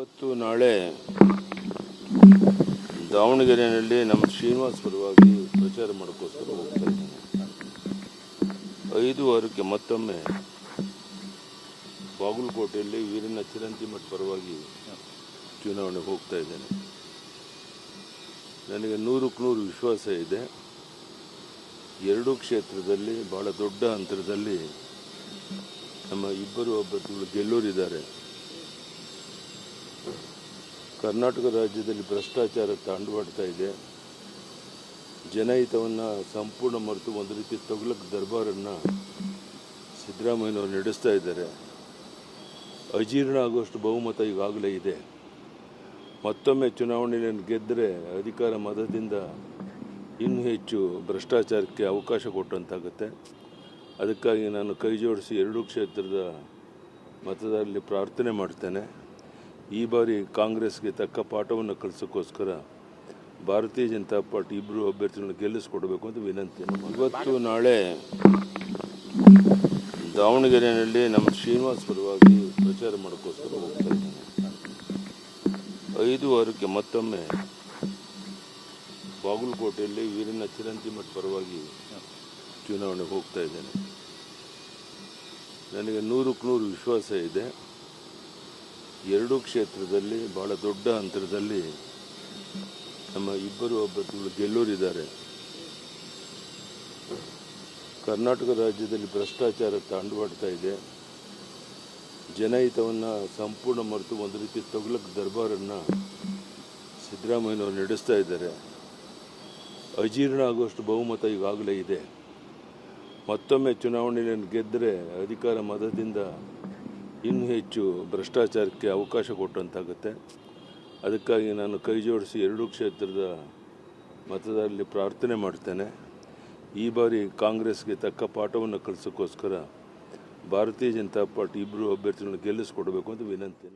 ಇವತ್ತು ನಾಳೆ ದಾವಣಗೆರೆಯಲ್ಲಿ ನಮ್ಮ ಶ್ರೀನಿವಾಸ್ ಪರವಾಗಿ ಪ್ರಚಾರ ಮಾಡೋಕ್ಕೋಸ್ಕರ ಹೋಗ್ತಾ ಇದ್ದೇನೆ. 5 ಮತ್ತೊಮ್ಮೆ ಬಾಗಲಕೋಟೆಯಲ್ಲಿ ವೀರಣ್ಣ ಚಿರಂತಿಮಠ ಪರವಾಗಿ ಚುನಾವಣೆಗೆ ಹೋಗ್ತಾ ಇದ್ದೇನೆ. ನನಗೆ 100% ವಿಶ್ವಾಸ ಇದೆ. ಎರಡೂ ಕ್ಷೇತ್ರದಲ್ಲಿ ಬಹಳ ದೊಡ್ಡ ಅಂತರದಲ್ಲಿ ನಮ್ಮ ಇಬ್ಬರು ಅಭ್ಯರ್ಥಿಗಳು ಗೆಲ್ಲೋರಿದ್ದಾರೆ. ಕರ್ನಾಟಕ ರಾಜ್ಯದಲ್ಲಿ ಭ್ರಷ್ಟಾಚಾರ ತಾಂಡವಾಡ್ತಾ ಇದೆ. ಜನಹಿತವನ್ನು ಸಂಪೂರ್ಣ ಮರೆತು ಒಂದು ರೀತಿ ತೊಗಲಕ್ ದರ್ಬಾರನ್ನು ಸಿದ್ದರಾಮಯ್ಯನವರು ನಡೆಸ್ತಾ ಇದ್ದಾರೆ. ಅಜೀರ್ಣ ಆಗುವಷ್ಟು ಬಹುಮತ ಈಗಾಗಲೇ ಇದೆ. ಮತ್ತೊಮ್ಮೆ ಚುನಾವಣೆಯನ್ನು ಗೆದ್ದರೆ ಅಧಿಕಾರ ಮತದಿಂದ ಇನ್ನೂ ಹೆಚ್ಚು ಭ್ರಷ್ಟಾಚಾರಕ್ಕೆ ಅವಕಾಶ ಕೊಟ್ಟಂತಾಗುತ್ತೆ. ಅದಕ್ಕಾಗಿ ನಾನು ಕೈ ಜೋಡಿಸಿ ಎರಡೂ ಕ್ಷೇತ್ರದ ಮತದಾರರಲ್ಲಿ ಪ್ರಾರ್ಥನೆ ಮಾಡ್ತೇನೆ. ಈ ಬಾರಿ ಕಾಂಗ್ರೆಸ್ಗೆ ತಕ್ಕ ಪಾಠವನ್ನು ಕಲಿಸೋಕ್ಕೋಸ್ಕರ ಭಾರತೀಯ ಜನತಾ ಪಾರ್ಟಿ ಇಬ್ಬರು ಅಭ್ಯರ್ಥಿಗಳನ್ನು ಗೆಲ್ಲಿಸ್ಕೊಡ್ಬೇಕು ಅಂತ ವಿನಂತಿ. ಇವತ್ತು ನಾಳೆ ದಾವಣಗೆರೆಯಲ್ಲಿ ನಮ್ಮ ಶ್ರೀನಿವಾಸ್ ಪರವಾಗಿ ಪ್ರಚಾರ ಮಾಡೋಕ್ಕೋಸ್ಕರ ಹೋಗ್ತಾ ಇದ್ದೇನೆ. 5 ಮತ್ತೊಮ್ಮೆ ಬಾಗಲಕೋಟೆಯಲ್ಲಿ ವೀರಣ್ಣ ಚಿರಂತಿಮಠ ಪರವಾಗಿ ಚುನಾವಣೆಗೆ ಹೋಗ್ತಾ ಇದ್ದೇನೆ. ನನಗೆ 100% ವಿಶ್ವಾಸ ಇದೆ. ಎರಡೂ ಕ್ಷೇತ್ರದಲ್ಲಿ ಬಹಳ ದೊಡ್ಡ ಅಂತರದಲ್ಲಿ ನಮ್ಮ ಇಬ್ಬರು ಅಭ್ಯರ್ಥಿಗಳು ಗೆಲ್ಲೋರಿದ್ದಾರೆ. ಕರ್ನಾಟಕ ರಾಜ್ಯದಲ್ಲಿ ಭ್ರಷ್ಟಾಚಾರ ತಾಂಡವಾಡ್ತಾ ಇದೆ. ಜನಹಿತವನ್ನು ಸಂಪೂರ್ಣ ಮರೆತು ಒಂದು ರೀತಿ ತೊಗಲಕ್ ದರ್ಬಾರನ್ನು ಸಿದ್ದರಾಮಯ್ಯನವರು ನಡೆಸ್ತಾ ಇದ್ದಾರೆ. ಅಜೀರ್ಣ ಆಗುವಷ್ಟು ಬಹುಮತ ಈಗಾಗಲೇ ಇದೆ. ಮತ್ತೊಮ್ಮೆ ಚುನಾವಣೆಯನ್ನು ಗೆದ್ದರೆ ಅಧಿಕಾರ ಮತದಿಂದ ಇನ್ನೂ ಹೆಚ್ಚು ಭ್ರಷ್ಟಾಚಾರಕ್ಕೆ ಅವಕಾಶ ಕೊಟ್ಟಂತಾಗುತ್ತೆ. ಅದಕ್ಕಾಗಿ ನಾನು ಕೈ ಜೋಡಿಸಿ ಎರಡೂ ಕ್ಷೇತ್ರದ ಮತದಾರರಲ್ಲಿ ಪ್ರಾರ್ಥನೆ ಮಾಡ್ತೇನೆ. ಈ ಬಾರಿ ಕಾಂಗ್ರೆಸ್ಗೆ ತಕ್ಕ ಪಾಠವನ್ನು ಕಲಿಸೋಕ್ಕೋಸ್ಕರ ಭಾರತೀಯ ಜನತಾ ಪಾರ್ಟಿ ಇಬ್ಬರು ಅಭ್ಯರ್ಥಿಗಳನ್ನು ಗೆಲ್ಲಿಸ್ಕೊಡ್ಬೇಕು ಅಂತ ವಿನಂತಿ.